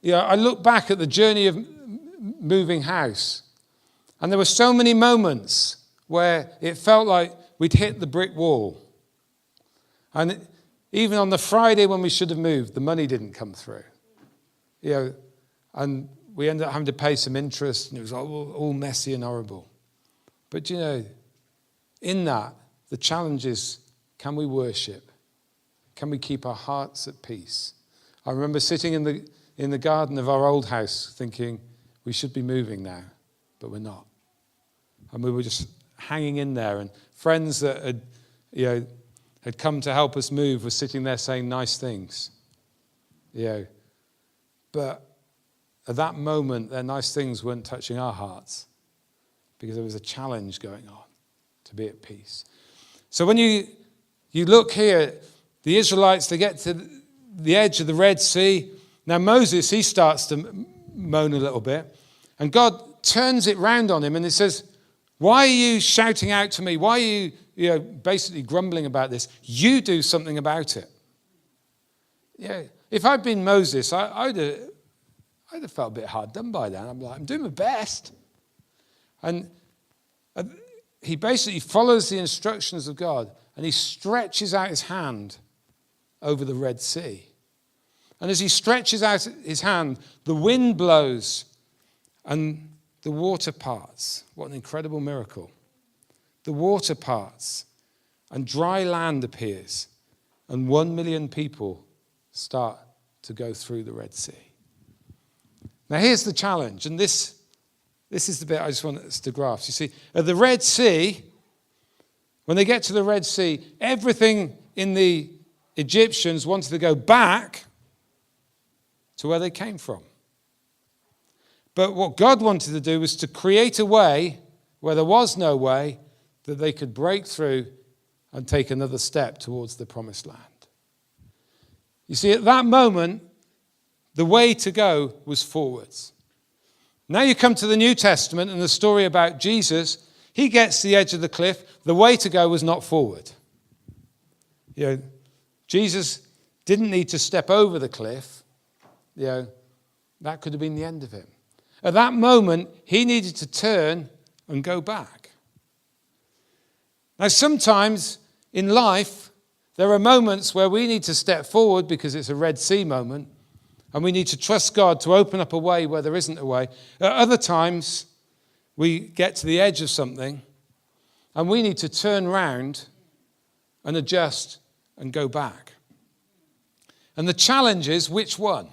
I look back at the journey of moving house, and there were so many moments where it felt like we'd hit the brick wall. And even on the Friday when we should have moved, the money didn't come through. And we ended up having to pay some interest, and it was all messy and horrible. But in that, the challenge is, can we worship? Can we keep our hearts at peace? I remember sitting in the garden of our old house thinking, we should be moving now, but we're not. And we were just hanging in there, and friends that had come to help us move were sitting there saying nice things. But at that moment, their nice things weren't touching our hearts because there was a challenge going on to be at peace. So when you look here, the Israelites, they get to the edge of the Red Sea. Now Moses, he starts to moan a little bit, and God turns it round on him and he says, why are you shouting out to me? Why are you basically grumbling about this? You do something about it. If I'd been Moses, I'd have felt a bit hard done by that. I'm doing my best. And he basically follows the instructions of God, and he stretches out his hand over the Red Sea. And as he stretches out his hand, the wind blows and the water parts. What an incredible miracle. The water parts and dry land appears, and 1 million people start to go through the Red Sea. Now here's the challenge, and this is the bit I just want us to grasp. You see, at the Red Sea, when they get to the Red Sea, everything in the Egyptians wanted to go back to where they came from. But what God wanted to do was to create a way where there was no way, that they could break through and take another step towards the promised land. You see, at that moment, the way to go was forwards. Now you come to the New Testament and the story about Jesus. He gets to the edge of the cliff. The way to go was not forward. Jesus didn't need to step over the cliff. That could have been the end of him. At that moment, he needed to turn and go back. Now, sometimes in life, there are moments where we need to step forward because it's a Red Sea moment, and we need to trust God to open up a way where there isn't a way. At other times, we get to the edge of something, and we need to turn round and adjust and go back. And the challenge is, which one?